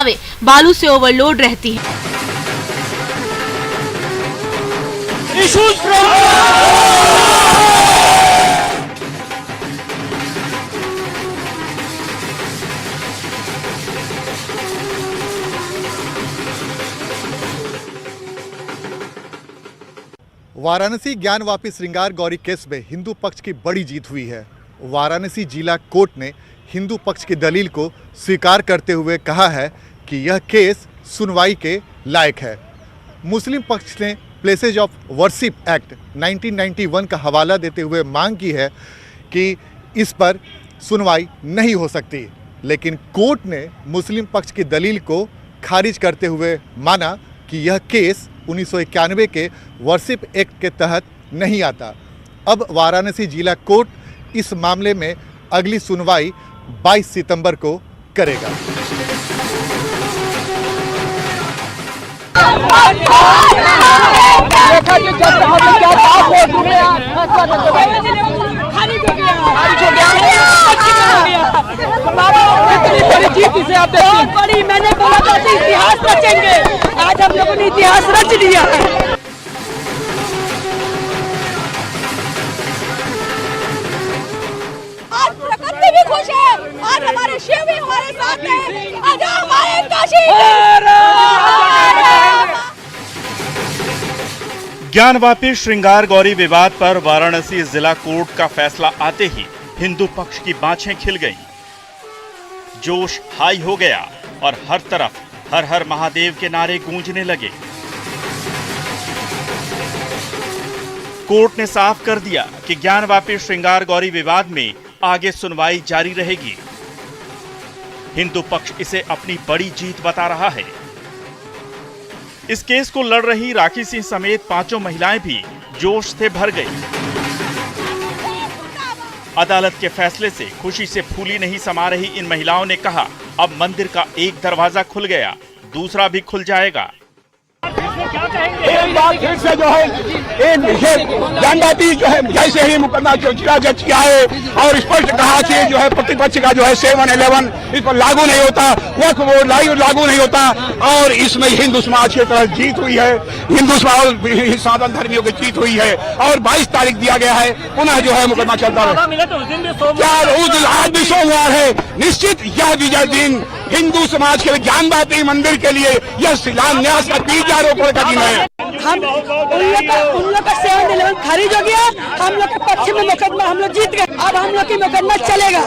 नावें बालू से ओवरलोड रहती हैं। वाराणसी ज्ञानवापी श्रृंगार गौरी केस में हिंदू पक्ष की बड़ी जीत हुई है। वाराणसी जिला कोर्ट ने हिंदू पक्ष की दलील को स्वीकार करते हुए कहा है कि यह केस सुनवाई के लायक है। मुस्लिम पक्ष ने प्लेसेज ऑफ वर्शिप एक्ट 1991 का हवाला देते हुए मांग की है कि इस पर सुनवाई नहीं हो सकती, लेकिन कोर्ट ने मुस्लिम पक्ष की दलील को खारिज करते हुए माना कि यह केस 1991 के वर्शिप एक्ट के तहत नहीं आता। अब वाराणसी जिला कोर्ट इस मामले में अगली सुनवाई 22 सितंबर को करेगा। मैंने बोला था इतिहास रचेंगे, आज हम लोगों ने इतिहास रच दिया है। आज प्रकृति भी खुश है, आज हमारे शिव भी हमारे साथ हैं, आज हमारे काशी। ज्ञानवापी श्रृंगार गौरी विवाद पर वाराणसी जिला कोर्ट का फैसला आते ही हिंदू पक्ष की बाँछें खिल गईं। जोश हाई हो गया और हर तरफ हर हर महादेव के नारे गूंजने लगे। कोर्ट ने साफ कर दिया कि ज्ञानवापी श्रृंगार गौरी विवाद में आगे सुनवाई जारी रहेगी। हिंदू पक्ष इसे अपनी बड़ी जीत बता रहा है। इस केस को लड़ रही राखी सिंह समेत 5 महिलाएं भी जोश से भर गई। अदालत के फैसले से खुशी से फूली नहीं समा रही इन महिलाओं ने कहा, अब मंदिर का एक दरवाजा खुल गया, दूसरा भी खुल जाएगा। एक बार फिर से जो है ज्ञानवापी जो है जैसे ही मुकदमा जिला जज किया है और स्पष्ट कहा कि जो है प्रतिपक्ष का जो है 711 इस पर लागू नहीं होता, वक्फ बोर्ड लागू नहीं होता और इसमें हिंदू समाज की तरफ जीत हुई है, हिंदू समाज सनातन धर्मियों की जीत हुई है और 22 तारीख दिया गया है, पुनः जो है मुकदमा चलता है। उस दिन आज भी सोमवार है, निश्चित यह विजय दिन हिंदू समाज के ज्ञानवापी मंदिर के लिए यह शिलान्यास का बीजारोपण का दिन है। हम उन लोग का 711 खारिज हो गया, हम लोग के पक्ष में मुकदमा हम लोग जीत गए, अब हम लोग की मुकदमा चलेगा।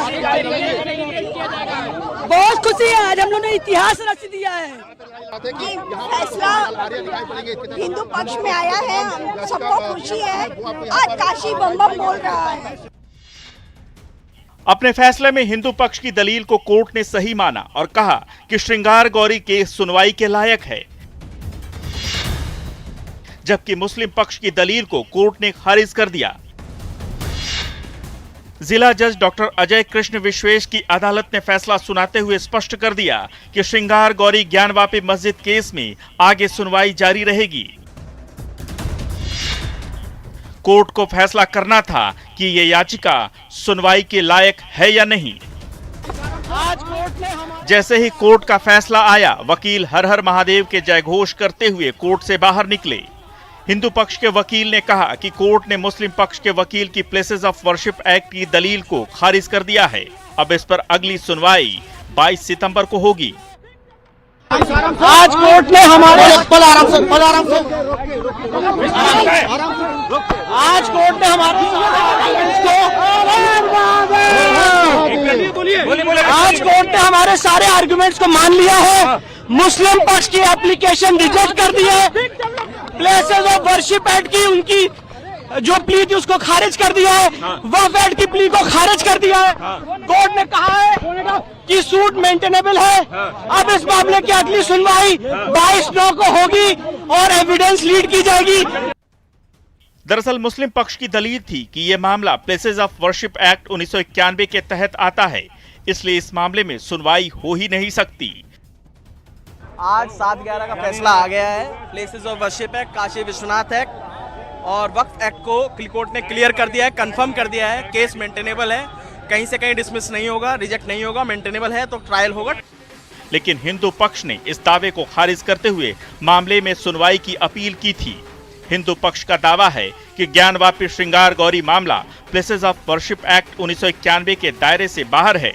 बहुत खुशी है, आज हम लोग ने इतिहास रच दिया है। फैसला हिंदू पक्ष में आया है, हम सबको खुशी है, आज काशी बम बम बोल रहा है। अपने फैसले में हिंदू पक्ष की दलील को कोर्ट ने सही माना और कहा कि श्रृंगार गौरी केस सुनवाई के लायक है, जबकि मुस्लिम पक्ष की दलील को कोर्ट ने खारिज कर दिया। जिला जज डॉक्टर अजय कृष्ण विश्वेश की अदालत ने फैसला सुनाते हुए स्पष्ट कर दिया कि श्रृंगार गौरी ज्ञानवापी मस्जिद केस में आगे सुनवाई जारी रहेगी। कोर्ट को फैसला करना था कि ये याचिका सुनवाई के लायक है या नहीं। जैसे ही कोर्ट का फैसला आया, वकील हर हर महादेव के जयघोष करते हुए कोर्ट से बाहर निकले। हिंदू पक्ष के वकील ने कहा कि कोर्ट ने मुस्लिम पक्ष के वकील की प्लेसेस ऑफ वर्शिप एक्ट की दलील को खारिज कर दिया है। अब इस पर अगली सुनवाई 22 सितंबर को होगी। आज कोर्ट ने हमारे आज कोर्ट ने हमारे आज कोर्ट ने हमारे सारे आर्गुमेंट्स को मान लिया है। मुस्लिम पक्ष की एप्लीकेशन रिजेक्ट कर दी है। प्लेसेस ऑफ वर्शिप एक्ट की उनकी जो प्ली थी उसको खारिज कर दिया है। वक्फ एक्ट की प्ली को खारिज कर दिया है। कोर्ट ने कहा है कि सूट मेंटेनेबल है। अब इस मामले की अगली सुनवाई 22/9 को होगी और एविडेंस लीड की जाएगी। दरअसल मुस्लिम पक्ष की दलील थी कि यह मामला प्लेसेस ऑफ वर्शिप एक्ट 1991 के तहत आता है, इसलिए इस मामले में सुनवाई हो ही नहीं सकती। आज 7/11 का फैसला आ गया है। Places of worship act, Kashi Vishwanath act और वक्फ एक्ट को कोर्ट ने क्लियर कर दिया है, कंफर्म कर दिया है। केस मेंटेनेबल है, कहीं से कहीं डिसमिस नहीं होगा, रिजेक्ट नहीं होगा, मेंटेनेबल है तो ट्रायल होगा। लेकिन हिंदू पक्ष ने इस दावे को खारिज करते हुए मामले में सुनवाई की अपील की थी। हिंदू पक्ष का दावा है कि ज्ञानवापी श्रृंगार गौरी मामला प्लेसेस ऑफ वर्शिप एक्ट 1991 के दायरे से बाहर है।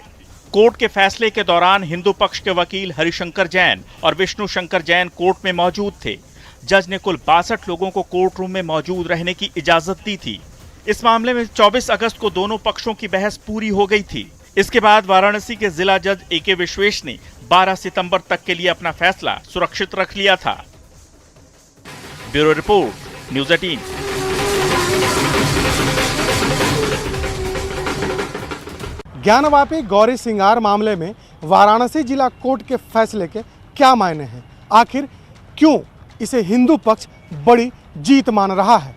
कोर्ट के फैसले के दौरान हिंदू पक्ष के वकील हरिशंकर जैन और विष्णु शंकर जैन कोर्ट में मौजूद थे। जज ने कुल 62 लोगों को कोर्ट रूम में मौजूद रहने की इजाजत दी थी। इस मामले में 24 अगस्त को दोनों पक्षों की बहस पूरी हो गई थी। इसके बाद वाराणसी के जिला जज ए.के. विश्वेश ने 12 सितंबर तक के लिए अपना फैसला सुरक्षित रख लिया था। Bureau report, news 18। Gyanvapi Gauri श्रृंगार मामले में वाराणसी जिला कोर्ट के फैसले के क्या मायने हैं? आखिर क्यों इसे हिंदू पक्ष बड़ी जीत मान रहा है?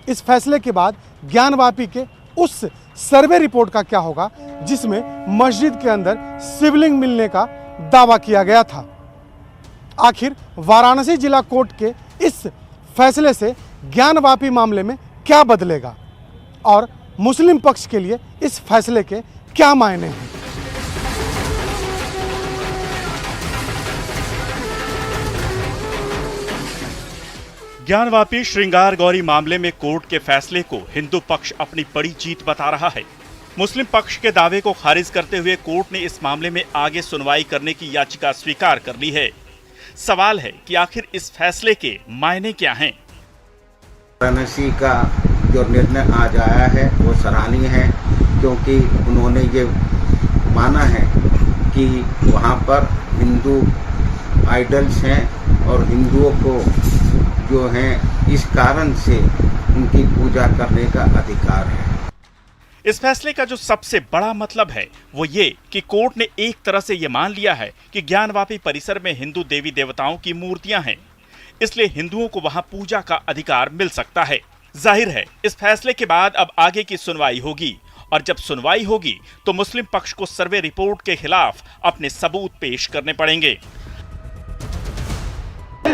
इस फैसले के बाद ज्ञानवापी के उस सर्वे रिपोर्ट का क्या होगा जिसमें मस्जिद के अंदर शिवलिंग मिलने का दावा किया गया था? आखिर वाराणसी जिला कोर्ट के इस फैसले से ज्ञानवापी मामले में क्या बदलेगा और मुस्लिम पक्ष के लिए इस फैसले के क्या मायने हैं? ज्ञानवापी श्रृंगार गौरी मामले में कोर्ट के फैसले को हिंदू पक्ष अपनी बड़ी जीत बता रहा है। मुस्लिम पक्ष के दावे को खारिज करते हुए कोर्ट ने इस मामले में आगे सुनवाई करने की याचिका स्वीकार कर ली है। सवाल है कि आखिर इस फैसले के मायने क्या हैं? वाराणसी का जो निर्णय आज आया है वो सराहनीय है, क्योंकि उन्होंने ये माना है कि वहाँ पर हिंदू आइडल्स हैं और हिंदुओं को जो हैं इस कारण से उनकी पूजा करने का अधिकार है। इस फैसले का जो सबसे बड़ा मतलब है वो ये कि कोर्ट ने एक तरह से ये मान लिया है कि ज्ञानवापी परिसर में हिंदू देवी देवताओं की मूर्तियां हैं, इसलिए हिंदुओं को वहां पूजा का अधिकार मिल सकता है। जाहिर है इस फैसले के बाद अब आगे की सुनवाई होगी और जब सुनवाई होगी तो मुस्लिम पक्ष को सर्वे रिपोर्ट के खिलाफ अपने सबूत पेश करने पड़ेंगे। जो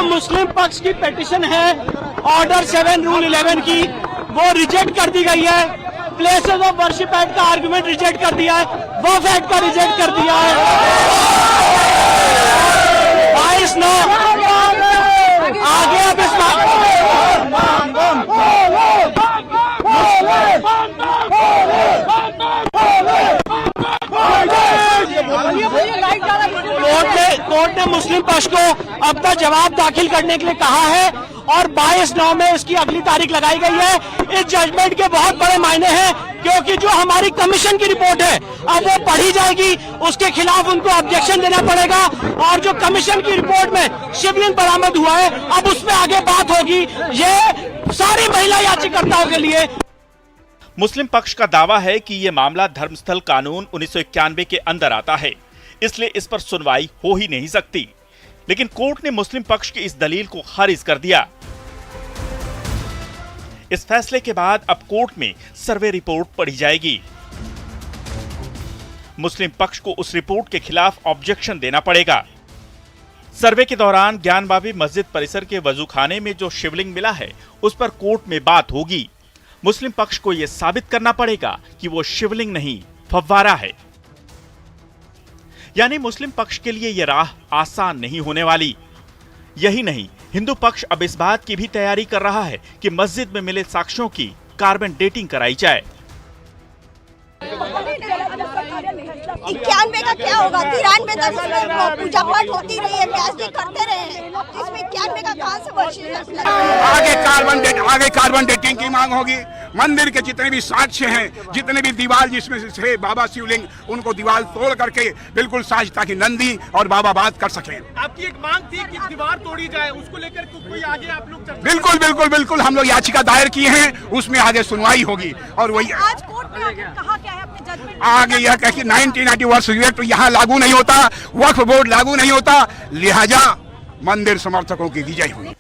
मुस्लिम पक्ष की पिटीशन है ऑर्डर 7 रूल 11 की, वो रिजेक्ट कर दी गई है। प्लेसेस ऑफ वर्शिप एक्ट का आर्गुमेंट रिजेक्ट कर दिया है, वक्फ एक्ट का रिजेक्ट कर दिया है। 22/9 आगे अब इस कोर्ट ने मुस्लिम पक्ष को अब तक जवाब दाखिल करने के लिए कहा है और 22/9 में इसकी अगली तारीख लगाई गई है। इस जजमेंट के बहुत बड़े मायने हैं, क्योंकि जो हमारी कमीशन की रिपोर्ट है अब वो पढ़ी जाएगी, उसके खिलाफ उनको ऑब्जेक्शन देना पड़ेगा और जो कमीशन की रिपोर्ट में शिवलिंग बरामद हुआ है अब उसमें आगे बात होगी। ये सारी महिला याचिकाकर्ताओं के लिए। मुस्लिम पक्ष का दावा है कि ये मामला धर्मस्थल कानून 1991 के अंदर आता है, इसलिए इस पर सुनवाई हो ही नहीं सकती। लेकिन कोर्ट ने मुस्लिम पक्ष की इस दलील को खारिज कर दिया। इस फैसले के बाद अब कोर्ट में सर्वे रिपोर्ट पढ़ी जाएगी। मुस्लिम पक्ष को उस रिपोर्ट के खिलाफ ऑब्जेक्शन देना पड़ेगा। सर्वे के दौरान ज्ञानवापी मस्जिद परिसर के वजूखाने में जो शिवलिंग मिला है उस पर कोर्ट में बात होगी। मुस्लिम पक्ष को यह साबित करना पड़ेगा कि वो शिवलिंग नहीं फव्वारा है। यानी मुस्लिम पक्ष के लिए यह राह आसान नहीं होने वाली। यही नहीं, हिंदू पक्ष अब इस बात की भी तैयारी कर रहा है कि मस्जिद में मिले साक्ष्यों की कार्बन डेटिंग कराई जाए। 91 का क्या होगा? 93 तक पूजा पाठ होती रही है, व्यास जी करते रहे हैं, इसमें 91 का कहां से वर्षिप? आगे कार्बन डेटिंग की मांग होगी। मंदिर के जितने भी साक्ष्य हैं, जितने भी दीवार जिसमें से बाबा शिवलिंग, उनको दीवार तोड़ करके बिल्कुल साज ताकि नंदी और बाबा बात कर सकें। आपकी एक मांग थी कि दीवार तोड़ी जाए, उसको लेकर कोई आगे आप लोग बिल्कुल हम लोग याचिका दायर की है, उसमें आगे सुनवाई होगी। और वही आज कोर्ट ने कहा क्या है अपने जजमेंट? आगे यह कह कि 1990 वर्ष एक्ट यहाँ लागू नहीं होता, वक्फ बोर्ड लागू नहीं होता, लिहाजा मंदिर समर्थकों की विजय हुई।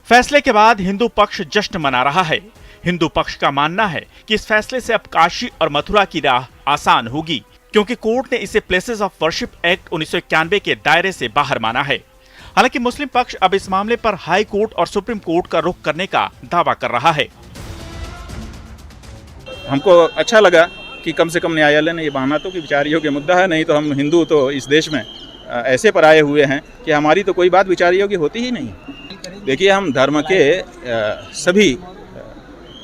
फैसले के बाद हिंदू पक्ष जश्न मना रहा है। हिंदू पक्ष का मानना है कि इस फैसले से अब काशी और मथुरा की राह आसान होगी, क्योंकि कोर्ट ने इसे प्लेसेस ऑफ वर्शिप एक्ट 1991 के दायरे से बाहर माना है। हालांकि मुस्लिम पक्ष अब इस मामले पर हाई कोर्ट और सुप्रीम कोर्ट का रुख करने का दावा कर रहा है। हमको अच्छा लगा कि कम से कम न्यायालय ने ये माना तो कि विचार योग्य मुद्दा है, नहीं तो हम हिंदू तो इस देश में ऐसे पराये हुए हैं कि हमारी तो कोई बात विचार योग्य होती ही नहीं। देखिए, हम धर्म के सभी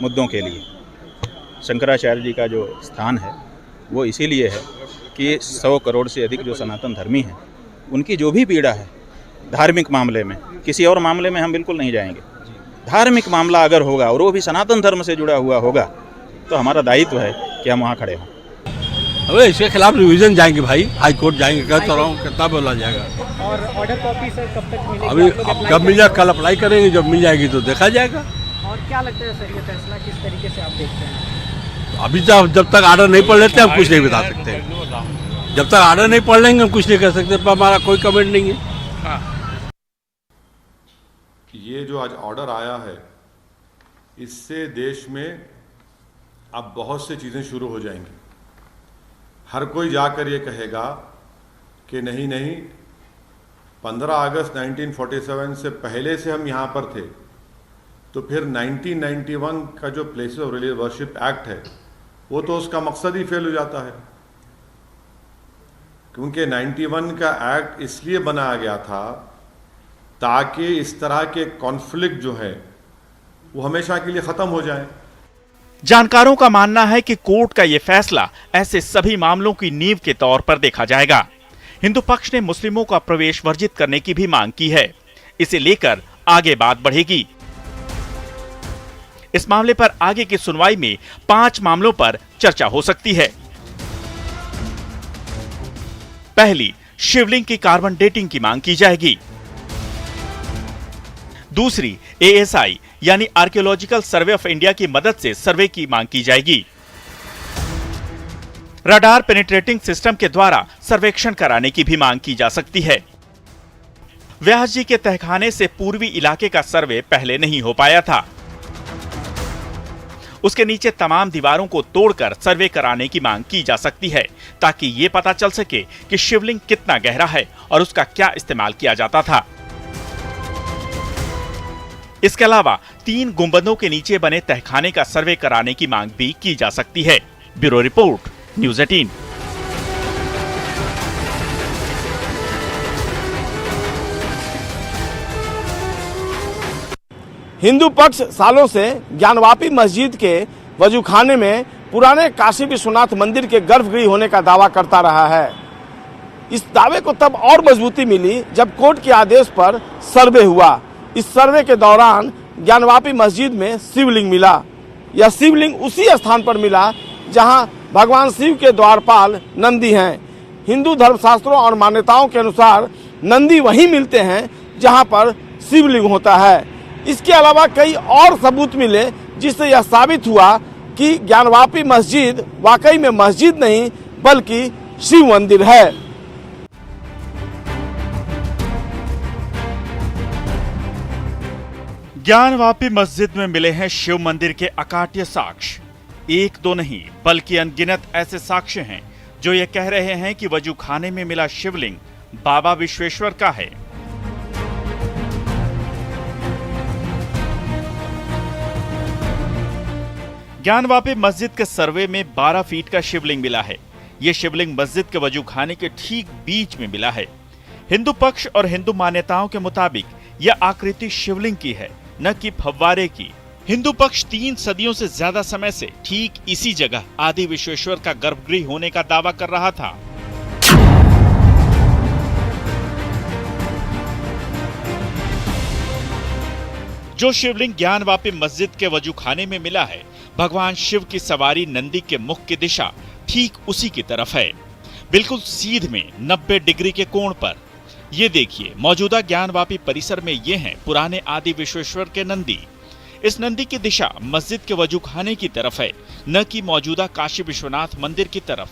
मुद्दों के लिए शंकराचार्य जी का जो स्थान है वो इसीलिए है कि 100 करोड़ से अधिक जो सनातन धर्मी हैं उनकी जो भी पीड़ा है धार्मिक मामले में, किसी और मामले में हम बिल्कुल नहीं जाएंगे। धार्मिक मामला अगर होगा और वो भी सनातन धर्म से जुड़ा हुआ होगा तो हमारा दायित्व है कि हम वहाँ खड़े हों। अबे इसके खिलाफ रिवीजन जाएंगे भाई, हाई कोर्ट जाएंगे, कहता रहा हूँ कितना बोला जाएगा। और ऑर्डर कॉपी सर कब तक मिलेगी? अभी कब मिल जाए, कल अप्लाई करेंगे, जब मिल जाएगी तो देखा जाएगा। और क्या लगता है सर ये फैसला किस तरीके से आप देखते हैं? अभी जब तक ऑर्डर नहीं पढ़ लेते हम कुछ नहीं बता सकते। जब तक ऑर्डर नहीं पढ़ लेंगे हम कुछ नहीं कर सकते, पर हमारा कोई कमेंट नहीं है। ये जो आज ऑर्डर आया है इससे देश में अब बहुत सी चीज़ें शुरू हो जाएंगी। हर कोई जाकर ये कहेगा कि नहीं 15 अगस्त 1947 से पहले से हम यहाँ पर थे, तो फिर 1991 का जो places of religious worship act है वो तो उसका मकसद ही फेल हो जाता है, क्योंकि 91 का एक्ट इसलिए बनाया गया था ताकि इस तरह के कॉन्फ्लिक्ट जो है वो हमेशा के लिए खत्म हो जाए। जानकारों का मानना है कि कोर्ट का यह फैसला ऐसे सभी मामलों की नींव के तौर पर देखा जाएगा। हिंदू पक्ष ने मुस्लिमों का प्रवेश वर्जित करने की भी मांग की है। इसे लेकर आगे बात बढ़ेगी। इस मामले पर आगे की सुनवाई में 5 मामलों पर चर्चा हो सकती है। पहली, शिवलिंग की कार्बन डेटिंग की मांग की जाएगी। दूसरी, ASI यानी आर्कियोलॉजिकल सर्वे ऑफ इंडिया की मदद से सर्वे की मांग की जाएगी। रडार पेनिट्रेटिंग सिस्टम के द्वारा सर्वेक्षण कराने की भी मांग की जा सकती है। व्यास जी के तहखाने से पूर्वी इलाके का सर्वे पहले नहीं हो पाया था। उसके नीचे तमाम दीवारों को तोड़कर सर्वे कराने की मांग की जा सकती है, ताकि ये पता चल सके कि शिवलिंग कितना गहरा है और उसका क्या इस्तेमाल किया जाता था। इसके अलावा 3 गुंबदों के नीचे बने तहखाने का सर्वे कराने की मांग भी की जा सकती है। Bureau report, news 18। हिंदू पक्ष सालों से ज्ञानवापी मस्जिद के वजूखाने में पुराने काशी विश्वनाथ मंदिर के गर्भगृह होने का दावा करता रहा है। इस दावे को तब और मजबूती मिली जब कोर्ट के आदेश पर सर्वे हुआ। इस सर्वे के दौरान ज्ञानवापी मस्जिद में शिवलिंग मिला। यह शिवलिंग उसी स्थान पर मिला जहां भगवान शिव के द्वारपाल नंदी हैं। हिंदू धर्मशास्त्रों और मान्यताओं के अनुसार नंदी वहीं मिलते हैं जहां पर शिवलिंग होता है। इसके अलावा कई और सबूत मिले जिससे यह साबित हुआ कि ज्ञानवापी मस्जिद वाकई में मस्जिद नहीं बल्कि शिव मंदिर है। ज्ञानवापी मस्जिद में मिले हैं शिव मंदिर के अकाट्य साक्ष्य। 1-2 नहीं बल्कि अनगिनत ऐसे साक्ष्य हैं जो ये कह रहे हैं कि वजूखाने में मिला शिवलिंग बाबा विश्वेश्वर का है। ज्ञानवापी मस्जिद के सर्वे में 12 फीट का शिवलिंग मिला है। यह शिवलिंग मस्जिद के वजूखाने के ठीक बीच में मिला है। हिंदू पक्ष और हिंदू मान्यताओं के मुताबिक यह आकृति शिवलिंग की है, न कि फव्वारे की। हिंदू पक्ष 3 सदियों से ज्यादा समय से ठीक इसी जगह आदि विश्वेश्वर का गर्भगृह होने का दावा कर रहा था। जो शिवलिंग ज्ञानवापी मस्जिद के वजूखाने में मिला है, भगवान शिव की सवारी नंदी के मुख की दिशा ठीक उसी की तरफ है, बिल्कुल सीध में 90 डिग्री के कोण पर। ये देखिए, मौजूदा ज्ञानवापी परिसर में ये हैं पुराने आदि विश्वेश्वर के नंदी। इस नंदी की दिशा मस्जिद के वजूखाने की तरफ है, न कि मौजूदा काशी विश्वनाथ मंदिर की तरफ।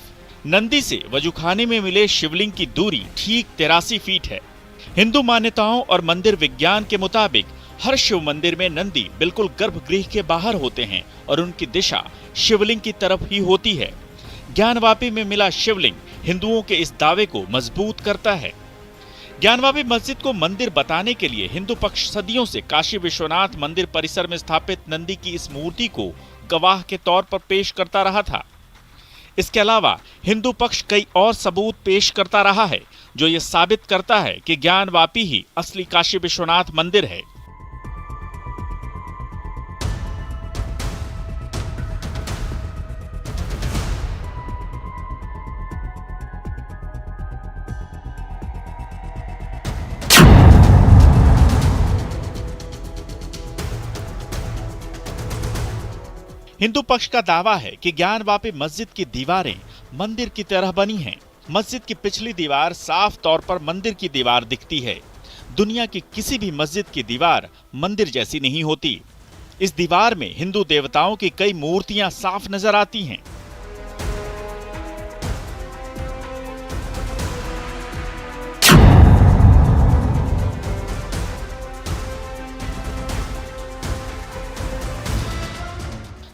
नंदी से वजूखाने में मिले शिवलिंग की दूरी ठीक 83 फीट है। हिंदू मान्यताओं और मंदिर विज्ञान के मुताबिक हर शिव मंदिर में नंदी बिल्कुल गर्भगृह के बाहर होते हैं और उनकी दिशा शिवलिंग की तरफ ही होती है। ज्ञानवापी में मिला शिवलिंग हिंदुओं के इस दावे को मजबूत करता है। ज्ञानवापी मस्जिद को मंदिर बताने के लिए हिंदू पक्ष सदियों से काशी विश्वनाथ मंदिर परिसर में स्थापित नंदी की इस मूर्ति को गवाह के तौर पर पेश करता रहा था। इसके अलावा हिंदू पक्ष कई और सबूत पेश करता रहा है जो ये साबित करता है कि ज्ञानवापी ही असली काशी विश्वनाथ मंदिर है। हिंदू पक्ष का दावा है कि ज्ञानवापी मस्जिद की दीवारें मंदिर की तरह बनी हैं। मस्जिद की पिछली दीवार साफ तौर पर मंदिर की दीवार दिखती है। दुनिया की किसी भी मस्जिद की दीवार मंदिर जैसी नहीं होती। इस दीवार में हिंदू देवताओं की कई मूर्तियां साफ नजर आती हैं।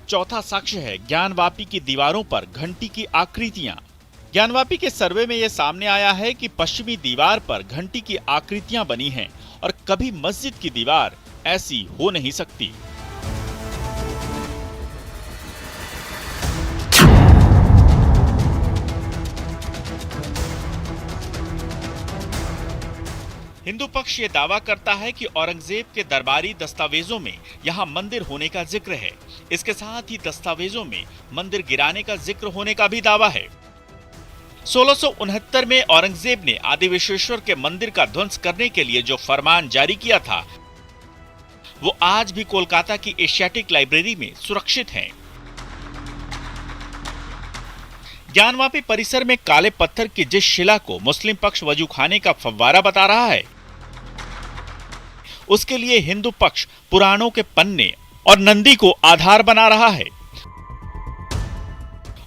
चौथा साक्ष्य है ज्ञानवापी की दीवारों पर घंटी की आकृतियां। ज्ञानवापी के सर्वे में यह सामने आया है कि पश्चिमी दीवार पर घंटी की आकृतियां बनी हैं और कभी मस्जिद की दीवार ऐसी हो नहीं सकती। हिंदू पक्ष ये दावा करता है कि औरंगजेब के दरबारी दस्तावेजों में यहाँ मंदिर होने का जिक्र है। इसके साथ ही दस्तावेजों में मंदिर गिराने का जिक्र होने का भी दावा है। 1669 में औरंगजेब ने आदि विश्वेश्वर के मंदिर का ध्वंस करने के लिए जो फरमान जारी किया था वो आज भी कोलकाता की एशियाटिक लाइब्रेरी में सुरक्षित है। ज्ञानवापी परिसर में काले पत्थर की जिस शिला को मुस्लिम पक्ष वजूखाने का फव्वारा बता रहा है उसके लिए हिंदू पक्ष पुराणों के पन्ने और नंदी को आधार बना रहा है।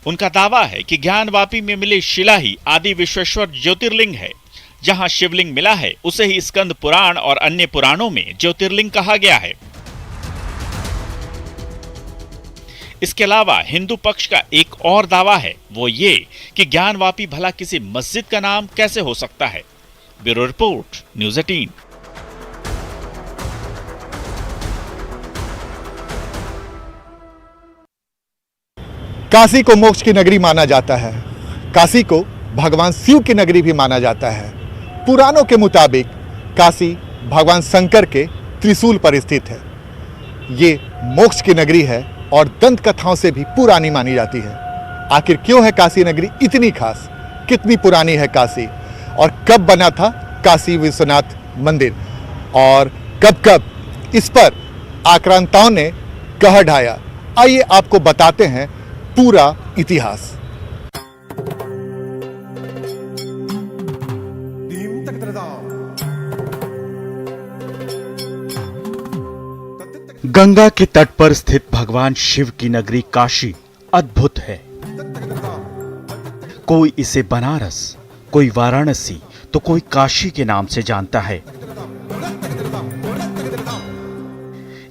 उनका दावा है कि ज्ञानवापी में मिली शिला ही आदि विश्वेश्वर ज्योतिर्लिंग है। जहां शिवलिंग मिला है उसे ही स्कंद पुराण और अन्य पुराणों में ज्योतिर्लिंग कहा गया है। इसके अलावा हिंदू पक्ष का एक और दावा है वो ये कि ज्ञानवापी भला किसी मस्जिद का नाम कैसे हो सकता है। Bureau report, news 18। काशी को मोक्ष की नगरी माना जाता है। काशी को भगवान शिव की नगरी भी माना जाता है। पुराणों के मुताबिक काशी भगवान शंकर के त्रिशूल पर स्थित है। ये मोक्ष की नगरी है और दंत कथाओं से भी पुरानी मानी जाती है। आखिर क्यों है काशी नगरी इतनी खास, कितनी पुरानी है काशी और कब बना था काशी विश्वनाथ मंदिर और कब कब इस पर आक्रांताओं ने कहर ढाया। आइए आपको बताते हैं पूरा इतिहास। गंगा के तट पर स्थित भगवान शिव की नगरी काशी अद्भुत है। कोई इसे बनारस, कोई वाराणसी तो कोई काशी के नाम से जानता है।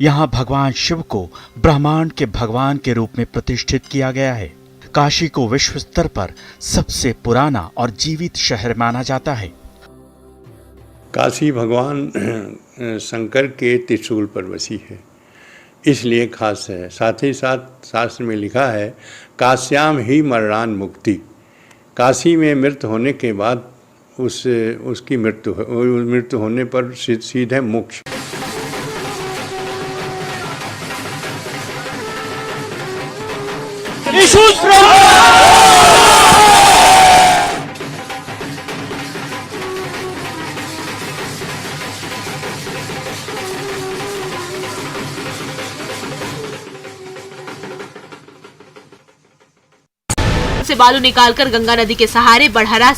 यहाँ भगवान शिव को ब्रह्मांड के भगवान के रूप में प्रतिष्ठित किया गया है। काशी को विश्व स्तर पर सबसे पुराना और जीवित शहर माना जाता है। काशी भगवान शंकर के त्रिशूल पर बसी है, इसलिए खास है। साथ ही साथ शास्त्र में लिखा है काश्याम ही मरणान मुक्ति। काशी में मृत्यु होने के बाद उसकी मृत्यु होने पर सीधे मोक्ष। से बालू निकालकर गंगा नदी के सहारे बढ़हरा